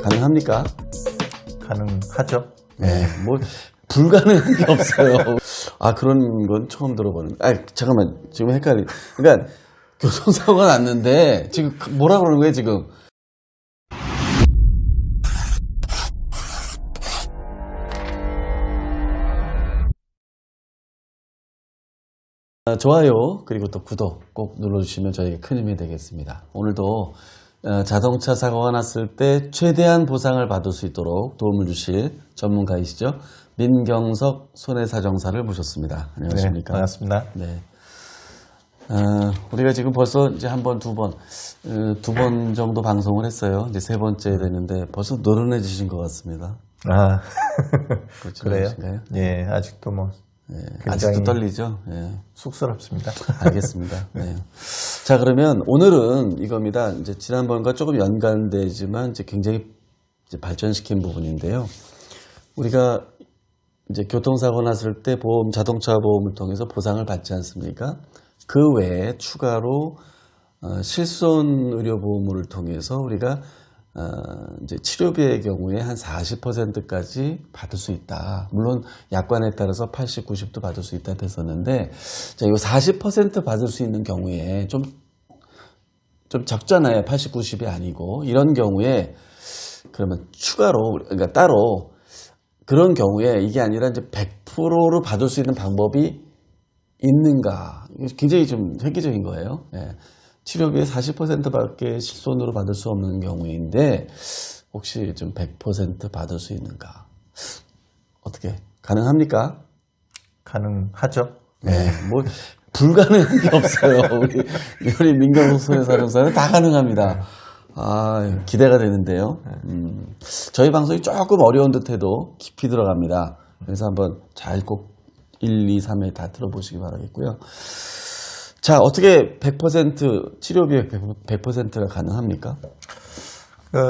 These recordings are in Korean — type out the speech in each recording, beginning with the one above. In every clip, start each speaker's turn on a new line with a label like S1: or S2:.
S1: 가능합니까?
S2: 가능하죠.
S1: 네, 뭐 불가능한 게 없어요. 아, 그런 건 처음 들어보는. 아, 잠깐만, 지금 헷갈리. 그러니까 교통사고가 났는데 지금 뭐라 그러는 거예요, 지금? 좋아요 그리고 또 구독 꼭 눌러주시면 저에게 큰 힘이 되겠습니다. 오늘도 자동차 사고가 났을 때 최대한 보상을 받을 수 있도록 도움을 주실 전문가이시죠. 민경석 손해사정사를 모셨습니다. 안녕하십니까?
S2: 네, 반갑습니다.
S1: 네. 우리가 지금 벌써 이제 한 번, 두 번 정도 방송을 했어요. 이제 세 번째 되는데 벌써 노련해지신 것 같습니다.
S2: 아,
S1: 그렇죠?
S2: 그래요?
S1: 그러신가요?
S2: 예, 아직도 뭐
S1: 네,
S2: 굉장히
S1: 아직도 떨리죠? 예.
S2: 쑥스럽습니다.
S1: 알겠습니다. 네. 자, 그러면 오늘은 이겁니다. 이제 지난번과 조금 연관되지만 이제 굉장히 이제 발전시킨 부분인데요. 우리가 이제 교통사고 났을 때 자동차 보험을 통해서 보상을 받지 않습니까? 그 외에 추가로 실손 의료보험을 통해서 우리가 이제 치료비의 경우에 한 40%까지 받을 수 있다. 물론 약관에 따라서 80, 90도 받을 수 있다 했었는데, 자, 이 40% 받을 수 있는 경우에 좀 적잖아요. 80, 90이 아니고. 이런 경우에 그러면 추가로, 그러니까 따로 그런 경우에 이게 아니라 이제 100%로 받을 수 있는 방법이 있는가. 굉장히 좀 획기적인 거예요. 예. 치료비의 40%밖에 실손으로 받을 수 없는 경우인데 혹시 좀 100% 받을 수 있는가? 어떻게 가능합니까?
S2: 가능하죠.
S1: 네, 뭐 불가능한 게 없어요. 우리 민경석 손해사정사는 다 가능합니다. 아, 기대가 되는데요. 저희 방송이 조금 어려운 듯해도 깊이 들어갑니다. 그래서 한번 잘 꼭 1, 2, 3회 다 들어보시기 바라겠고요. 자, 어떻게 100% 치료비의 100%가 가능합니까?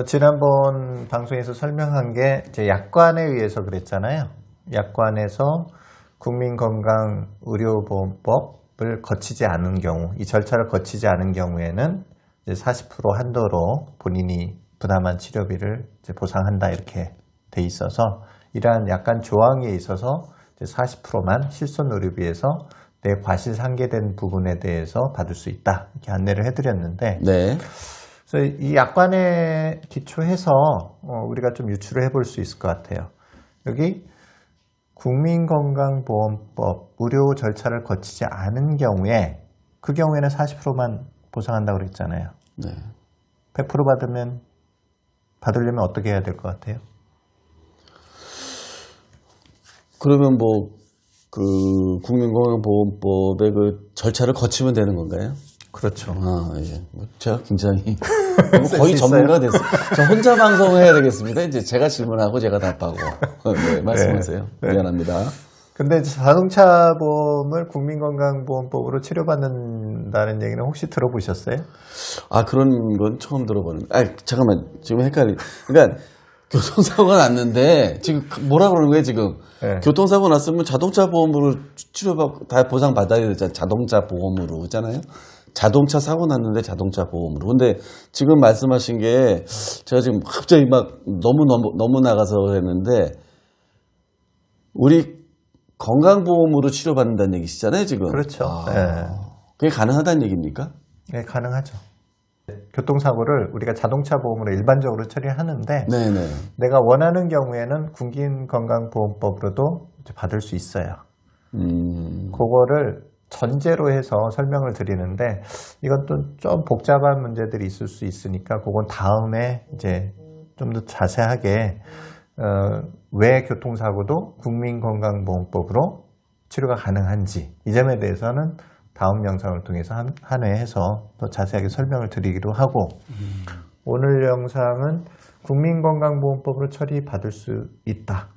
S2: 지난번 방송에서 설명한 게 이제 약관에 의해서 그랬잖아요. 약관에서 국민건강의료보험법을 거치지 않은 경우, 이 절차를 거치지 않은 경우에는 이제 40% 한도로 본인이 부담한 치료비를 이제 보상한다 이렇게 돼 있어서 이러한 약관 조항에 있어서 이제 40%만 실손 의료비에서 내 과실 상계된 부분에 대해서 받을 수 있다 이렇게 안내를 해드렸는데,
S1: 네.
S2: 그래서 이 약관에 기초해서 우리가 좀 유추를 해볼 수 있을 것 같아요. 여기 국민건강보험법 의료 절차를 거치지 않은 경우에 그 경우에는 40%만 보상한다고 그랬잖아요.
S1: 네.
S2: 100% 받으려면 어떻게 해야 될 것 같아요?
S1: 그러면 국민건강보험법의 그 절차를 거치면 되는 건가요?
S2: 그렇죠.
S1: 아, 예. 제가 굉장히 거의
S2: 있어요?
S1: 전문가 됐어요. 저 혼자 방송을 해야 되겠습니다. 이제 제가 질문하고 제가 답하고. 네, 말씀하세요.
S2: 네.
S1: 미안합니다.
S2: 근데 자동차 보험을 국민건강보험법으로 치료받는다는 얘기는 혹시 들어보셨어요?
S1: 아, 그런 건 처음 들어보는. 아, 잠깐만. 지금 헷갈리. 그러니까 교통사고가 났는데 지금 뭐라 그러는 거예요, 지금?
S2: 네.
S1: 교통사고 났으면 자동차 보험으로 치료받고 다 보상받아야 되잖아요. 자동차 보험으로. 그렇잖아요. 자동차 사고 났는데 자동차 보험으로. 근데 지금 말씀하신 게 제가 지금 갑자기 막 너무 나가서 했는데 우리 건강보험으로 치료받는다는 얘기시잖아요, 지금.
S2: 그렇죠.
S1: 아,
S2: 네.
S1: 그게 가능하다는 얘기입니까?
S2: 네, 가능하죠. 교통사고를 우리가 자동차 보험으로 일반적으로 처리하는데
S1: 네네.
S2: 내가 원하는 경우에는 국민건강보험법으로도 받을 수 있어요. 그거를 전제로 해서 설명을 드리는데 이건 또 좀 복잡한 문제들이 있을 수 있으니까 그건 다음에 이제 좀 더 자세하게 왜 교통사고도 국민건강보험법으로 치료가 가능한지 이 점에 대해서는 다음 영상을 통해서 한 회 해서 더 자세하게 설명을 드리기로 하고, 오늘 영상은 국민건강보험법으로 처리받을 수 있다.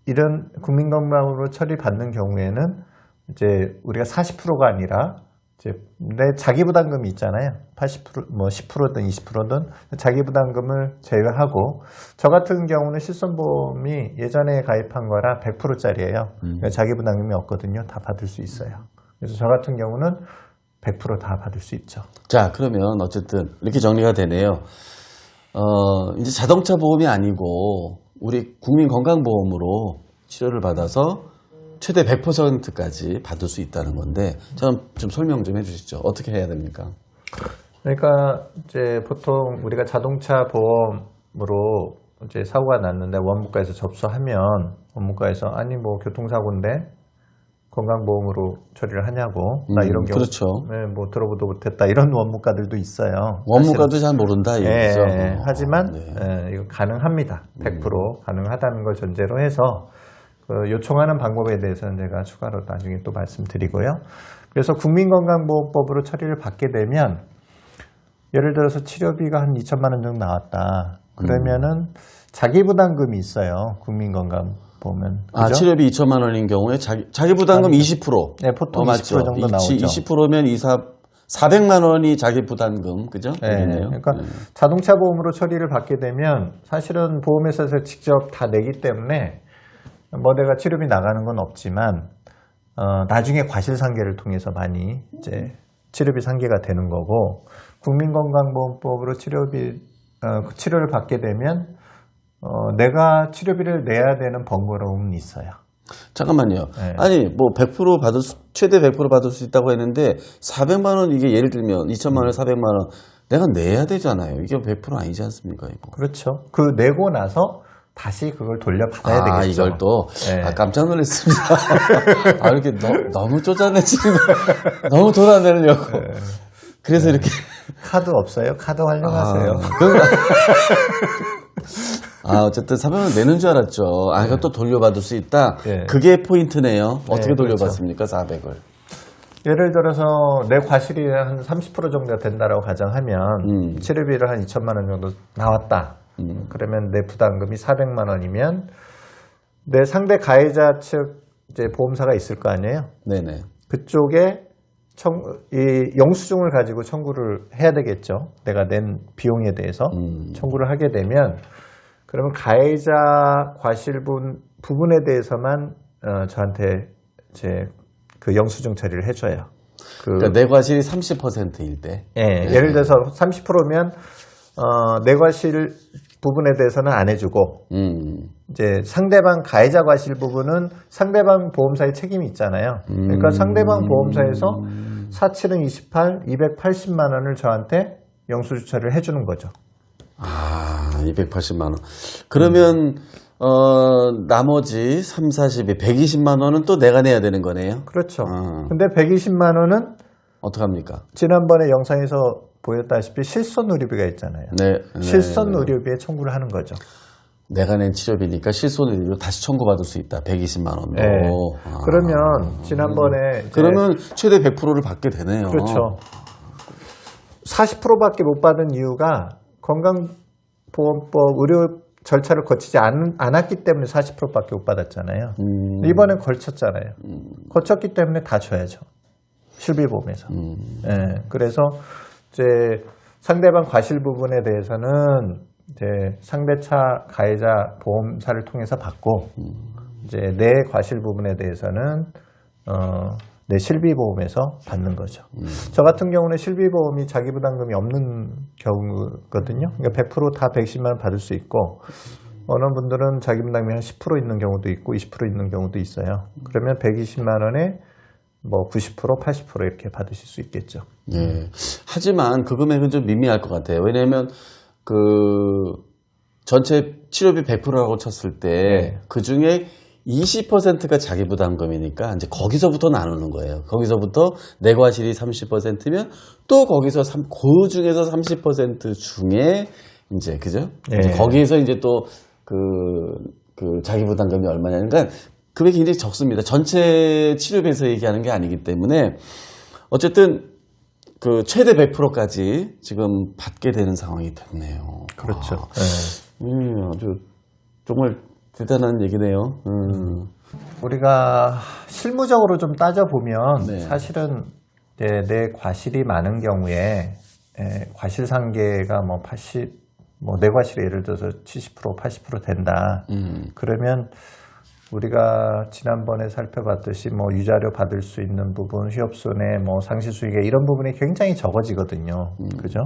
S2: 이런 국민건강으로 처리받는 경우에는 이제 우리가 40%가 아니라 이제 내 자기부담금이 있잖아요. 80%, 뭐 10%든 20%든 자기부담금을 제외하고, 저 같은 경우는 실손보험이 예전에 가입한 거라 100%짜리예요. 그러니까 자기부담금이 없거든요. 다 받을 수 있어요. 그래서 저 같은 경우는 100%다 받을 수 있죠.
S1: 자, 그러면 어쨌든 이렇게 정리가 되네요. 이제 자동차 보험이 아니고 우리 국민건강보험으로 치료를 받아서 최대 100%까지 받을 수 있다는 건데 좀 설명 좀 해주시죠. 어떻게 해야 됩니까?
S2: 그러니까 이제 보통 우리가 자동차 보험으로 이제 사고가 났는데 원무과에서 접수하면 원무과에서 아니 뭐 교통사고인데 건강보험으로 처리를 하냐고 나 이런 경우
S1: 그렇죠.
S2: 네, 뭐 들어보도 못했다 이런 원무과들도 있어요.
S1: 원무과도 잘 모른다 이거죠.
S2: 하지만
S1: 네.
S2: 이거 가능합니다. 100% 가능하다는 걸 전제로 해서 그 요청하는 방법에 대해서는 제가 추가로 나중에 또 말씀드리고요. 그래서 국민건강보험법으로 처리를 받게 되면 예를 들어서 치료비가 한 2천만 원 정도 나왔다. 그러면은 자기부담금이 있어요. 국민건강보험은.
S1: 아, 치료비 2천만 원인 경우에 자기 부담금 20%.
S2: 네, 보통 20%
S1: 맞죠?
S2: 정도 나오죠.
S1: 20%면 400만 원이 자기 부담금, 그죠?
S2: 네, 그러니까 자동차 보험으로 처리를 받게 되면 사실은 보험회사에서 직접 다 내기 때문에 뭐 내가 치료비 나가는 건 없지만 나중에 과실상계를 통해서 많이 이제 치료비 상계가 되는 거고 국민건강보험법으로 치료를 받게 되면 내가 치료비를 내야 되는 번거로움은 있어요.
S1: 잠깐만요.
S2: 네.
S1: 아니, 뭐 100% 최대 100% 받을 수 있다고 했는데 400만 원 이게 예를 들면 2천만 원에 400만 원 내가 내야 되잖아요. 이게 100% 아니지 않습니까, 이거?
S2: 그렇죠. 그 내고 나서 다시 그걸 돌려받아야 되겠죠.
S1: 이걸 또
S2: 네.
S1: 깜짝 놀랐습니다. 이렇게 너무 쪼잔해지는 거 너무 돌아내려고. 그래서 이렇게
S2: 카드 없어요? 카드 활용하세요.
S1: 어쨌든 400만 내는 줄 알았죠. 이거 또 돌려받을 수 있다.
S2: 네.
S1: 그게 포인트네요. 어떻게
S2: 그렇죠.
S1: 돌려받습니까, 400을?
S2: 예를 들어서 내 과실이 한 30% 정도가 된다라고 가정하면 치료비를 한 2천만 원 정도 나왔다. 그러면 내 부담금이 400만 원이면 내 상대 가해자 측 이제 보험사가 있을 거 아니에요.
S1: 네네.
S2: 그쪽에 이 영수증을 가지고 청구를 해야 되겠죠. 내가 낸 비용에 대해서 청구를 하게 되면 그러면 가해자 과실 부분에 대해서만 저한테 이제 그 영수증 처리를 해줘요.
S1: 그러니까 내 과실이 30%일 때.
S2: 예, 예를 들어서 30%면 내 과실 부분에 대해서는 안 해주고 이제 상대방 가해자 과실 부분은 상대방 보험사의 책임이 있잖아요. 그러니까 상대방 보험사에서 47은 28, 280만 원을 저한테 영수증 처리를 해주는 거죠.
S1: 280만 원. 그러면 나머지 3, 40에 120만 원은 또 내가 내야 되는 거네요.
S2: 그렇죠. 근데 120만 원은
S1: 어떡합니까?
S2: 지난번에 영상에서 보였다시피 실손 의료비가 있잖아요.
S1: 네.
S2: 실손 의료비에 청구를 하는 거죠.
S1: 내가 낸 치료비니까 실손의료 다시 청구받을 수 있다. 120만 원으로.
S2: 네. 그러면 지난번에 이제
S1: 그러면 최대 100%를 받게 되네요.
S2: 그렇죠. 40%밖에 못 받은 이유가 건강보험법 의료 절차를 거치지 않았기 때문에 40%밖에 못 받았잖아요. 이번엔 걸쳤잖아요. 거쳤기 때문에 다 줘야죠. 실비보험에서. 네. 그래서 이제 상대방 과실 부분에 대해서는 이제 상대차 가해자 보험사를 통해서 받고 이제 내 과실 부분에 대해서는 내 실비보험에서 받는 거죠. 저 같은 경우는 실비보험이 자기부담금이 없는 경우거든요. 그러니까 100%다 110만 원 받을 수 있고 어느 분들은 자기부담금이 한 10% 있는 경우도 있고 20% 있는 경우도 있어요. 그러면 120만 원에 뭐 90%, 80% 이렇게 받으실 수 있겠죠.
S1: 예. 하지만 그 금액은 좀 미미할 것 같아요. 왜냐하면 그 전체 치료비 100%라고 쳤을 때 그 중에 20%가 자기 부담금이니까 이제 거기서부터 나누는 거예요. 거기서부터 내 과실이 30%면 또 거기서 그 중에서 30% 중에 이제 그죠?
S2: 네.
S1: 거기에서 이제 또 그 자기 부담금이 얼마냐. 그러니까 금액이 굉장히 적습니다. 전체 치료비에서 얘기하는 게 아니기 때문에 어쨌든 그 최대 100%까지 지금 받게 되는 상황이 됐네요.
S2: 그렇죠.
S1: 아주 정말 대단한 얘기네요.
S2: 우리가 실무적으로 좀 따져보면
S1: 네.
S2: 사실은 내 과실이 많은 경우에 과실상계가 뭐 80, 뭐 내 과실이 예를 들어서 70%, 80% 된다. 그러면 우리가 지난번에 살펴봤듯이 뭐 유자료 받을 수 있는 부분, 휴업손해, 뭐 상시수익에 이런 부분이 굉장히 적어지거든요. 그죠?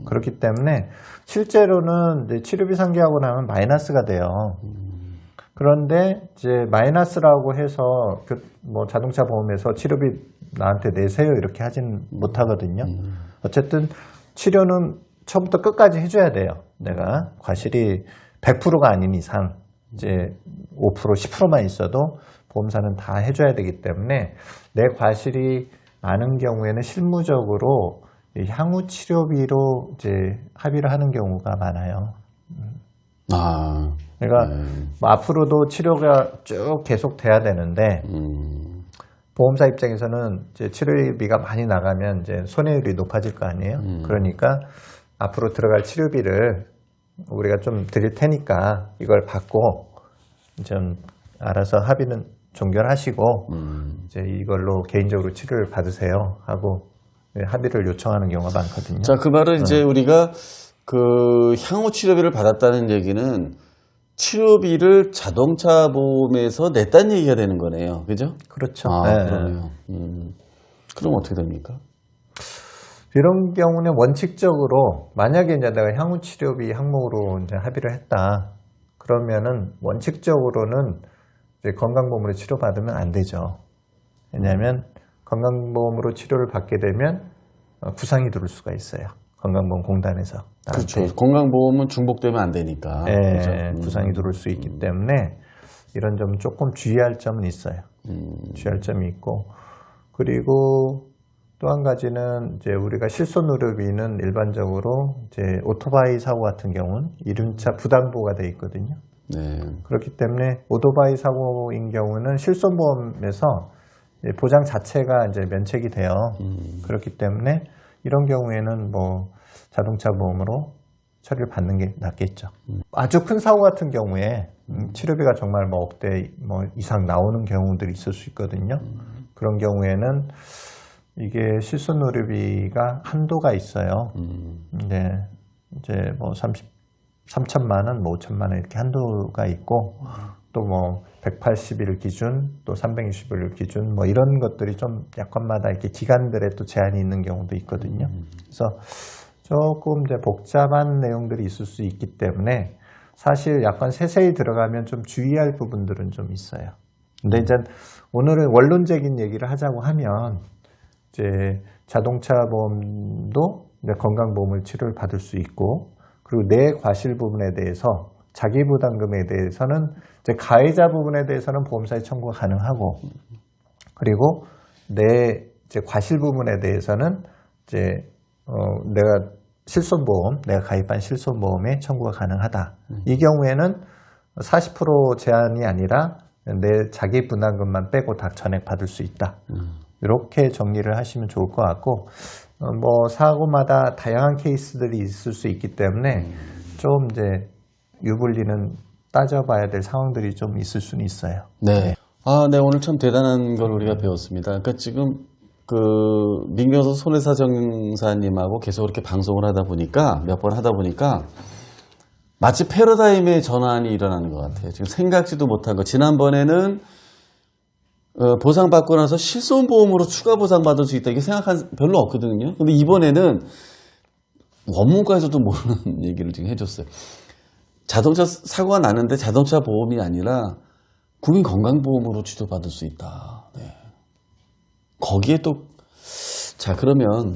S2: 그렇기 때문에 실제로는 이제 치료비 상기하고 나면 마이너스가 돼요. 그런데 이제 마이너스라고 해서 뭐 자동차 보험에서 치료비 나한테 내세요 이렇게 하진 못하거든요. 어쨌든 치료는 처음부터 끝까지 해줘야 돼요. 내가 과실이 100%가 아닌 이상 이제 5%, 10%만 있어도 보험사는 다 해줘야 되기 때문에 내 과실이 많은 경우에는 실무적으로 향후 치료비로 이제 합의를 하는 경우가 많아요. 그러니까 뭐 앞으로도 치료가 쭉 계속 돼야 되는데 보험사 입장에서는 이제 치료비가 많이 나가면 이제 손해율이 높아질 거 아니에요. 그러니까 앞으로 들어갈 치료비를 우리가 좀 드릴 테니까 이걸 받고 좀 알아서 합의는 종결하시고 이제 이걸로 개인적으로 치료를 받으세요 하고 합의를 요청하는 경우가 많거든요.
S1: 자, 그 말은 이제 우리가 그 향후 치료비를 받았다는 얘기는 치료비를 자동차 보험에서 냈다는 얘기가 되는 거네요. 그죠?
S2: 그렇죠.
S1: 그러네요. 그럼 어떻게 됩니까?
S2: 이런 경우는 원칙적으로 만약에 이제 내가 향후 치료비 항목으로 이제 합의를 했다. 그러면은 원칙적으로는 이제 건강보험으로 치료받으면 안 되죠. 왜냐하면 건강보험으로 치료를 받게 되면 구상이 들어올 수가 있어요. 건강보험공단에서.
S1: 그렇죠. 건강보험은 중복되면 안 되니까.
S2: 네,
S1: 그렇죠?
S2: 구상이 들어올 수 있기 때문에 이런 점은 조금 주의할 점은 있어요. 주의할 점이 있고 그리고 또 한 가지는 이제 우리가 실손의료비는 일반적으로 이제 오토바이 사고 같은 경우는 이륜차 부담보가 돼 있거든요.
S1: 네.
S2: 그렇기 때문에 오토바이 사고인 경우는 실손보험에서 보장 자체가 이제 면책이 돼요. 그렇기 때문에 이런 경우에는 뭐 자동차 보험으로 처리를 받는 게 낫겠죠. 아주 큰 사고 같은 경우에 치료비가 정말 뭐 억대 뭐 이상 나오는 경우들이 있을 수 있거든요. 그런 경우에는 이게 실손의료비가 한도가 있어요. 이제 뭐 3천만 원, 뭐 5천만 원 이렇게 한도가 있고 또 뭐 180일 기준, 또 360일 기준 뭐 이런 것들이 좀 약관마다 이렇게 기간들에 또 제한이 있는 경우도 있거든요. 그래서 조금 이제 복잡한 내용들이 있을 수 있기 때문에 사실 약관 세세히 들어가면 좀 주의할 부분들은 좀 있어요. 근데 이제 오늘은 원론적인 얘기를 하자고 하면 이제 자동차 보험도 이제 건강보험을 치료를 받을 수 있고 그리고 내 과실 부분에 대해서 자기 부담금에 대해서는 이제 가해자 부분에 대해서는 보험사에 청구가 가능하고 그리고 내 이제 과실 부분에 대해서는 이제 내가 실손보험, 내가 가입한 실손보험에 청구가 가능하다. 이 경우에는 40% 제한이 아니라 내 자기 부담금만 빼고 다 전액 받을 수 있다. 이렇게 정리를 하시면 좋을 것 같고 뭐 사고마다 다양한 케이스들이 있을 수 있기 때문에 좀 이제 유불리는 따져봐야 될 상황들이 좀 있을 수는 있어요.
S1: 네. 네, 오늘 참 대단한 걸 우리가 배웠습니다. 그러니까 지금 그 민경서 손해사정사님하고 계속 이렇게 방송을 하다 보니까 몇 번 하다 보니까 마치 패러다임의 전환이 일어나는 것 같아요. 지금 생각지도 못한 거. 지난번에는 보상받고 나서 실손보험으로 추가 보상받을 수 있다. 이게 생각한 별로 없거든요. 근데 이번에는 원문과에서도 모르는 얘기를 지금 해줬어요. 자동차 사고가 나는데 자동차 보험이 아니라 국민건강보험으로 치료받을 수 있다. 네. 거기에 또, 자, 그러면,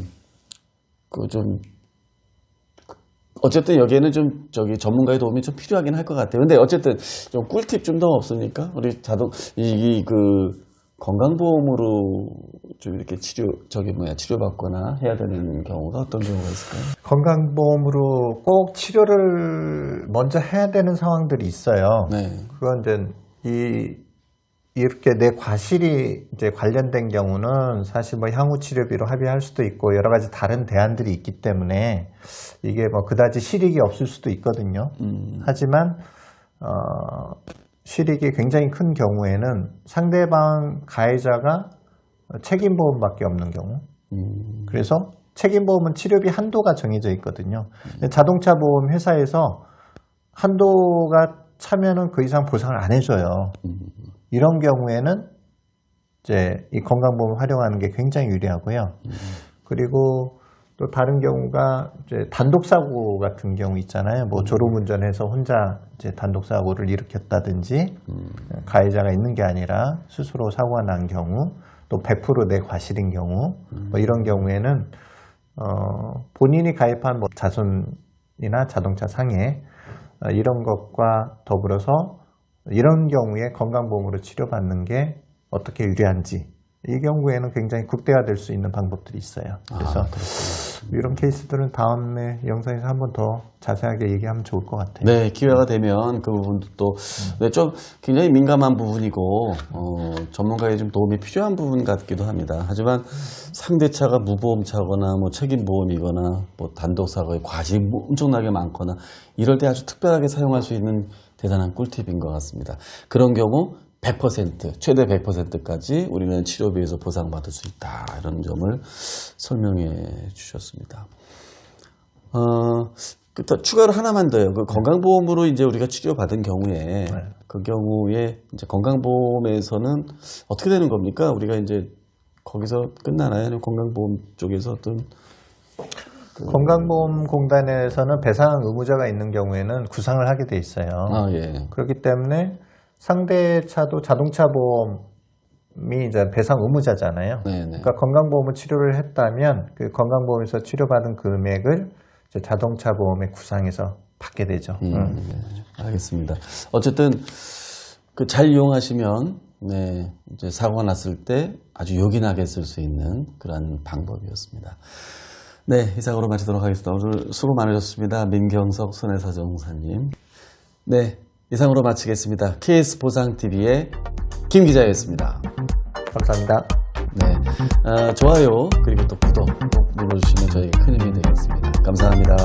S1: 어쨌든 여기에는 좀, 전문가의 도움이 좀 필요하긴 할 것 같아요. 근데 어쨌든, 좀 꿀팁 좀 더 없습니까? 우리 건강보험으로 좀 이렇게 치료받거나 해야 되는 경우가 어떤 경우가 있을까요?
S2: 건강보험으로 꼭 치료를 먼저 해야 되는 상황들이 있어요.
S1: 네.
S2: 그건 이제 이렇게 내 과실이 이제 관련된 경우는 사실 뭐 향후 치료비로 합의할 수도 있고 여러 가지 다른 대안들이 있기 때문에 이게 뭐 그다지 실익이 없을 수도 있거든요. 하지만 실익이 굉장히 큰 경우에는 상대방 가해자가 책임보험밖에 없는 경우. 그래서 책임보험은 치료비 한도가 정해져 있거든요. 자동차 보험 회사에서 한도가 차면은 그 이상 보상을 안 해줘요. 이런 경우에는 이제 이 건강보험을 활용하는 게 굉장히 유리하고요. 그리고 또 다른 경우가 이제 단독사고 같은 경우 있잖아요. 뭐 졸음운전해서 혼자 이제 단독사고를 일으켰다든지 가해자가 있는 게 아니라 스스로 사고가 난 경우 또 100% 내 과실인 경우 뭐 이런 경우에는 본인이 가입한 뭐 자손이나 자동차 상해 이런 것과 더불어서 이런 경우에 건강보험으로 치료받는 게 어떻게 유리한지 이 경우에는 굉장히 극대화될 수 있는 방법들이 있어요. 그래서 이런 케이스들은 다음에 영상에서 한 번 더 자세하게 얘기하면 좋을 것 같아요.
S1: 네, 기회가 되면 그 부분도 또 좀 굉장히 민감한 부분이고 전문가의 좀 도움이 필요한 부분 같기도 합니다. 하지만 상대차가 무보험차거나 뭐 책임보험이거나 뭐 단독사고의 과실이 엄청나게 많거나 이럴 때 아주 특별하게 사용할 수 있는 대단한 꿀팁인 것 같습니다. 그런 경우 100%, 최대 100%까지 우리는 치료비에서 보상받을 수 있다. 이런 점을 설명해 주셨습니다. 추가로 하나만 더요. 그 건강보험으로 이제 우리가 치료받은 경우에, 그 경우에 이제 건강보험에서는 어떻게 되는 겁니까? 우리가 이제 거기서 끝나나요? 아니면 건강보험 쪽에서 어떤
S2: 건강보험공단에서는 배상 의무자가 있는 경우에는 구상을 하게 돼 있어요.
S1: 예.
S2: 그렇기 때문에 상대차도 자동차 보험이 이제 배상 의무자잖아요.
S1: 네네.
S2: 그러니까 건강보험을 치료를 했다면 그 건강보험에서 치료받은 금액을 이제 자동차 보험에 구상해서 받게 되죠.
S1: 네, 알겠습니다. 어쨌든 그 잘 이용하시면 네, 이제 사고가 났을 때 아주 요긴하게 쓸 수 있는 그런 방법이었습니다. 네, 이상으로 마치도록 하겠습니다. 오늘 수고 많으셨습니다. 민경석 손해사정사님. 네, 이상으로 마치겠습니다. KS보상TV의 김 기자였습니다.
S2: 감사합니다.
S1: 네, 좋아요 그리고 또 구독 꼭 눌러주시면 저에게 큰 힘이 되겠습니다. 감사합니다.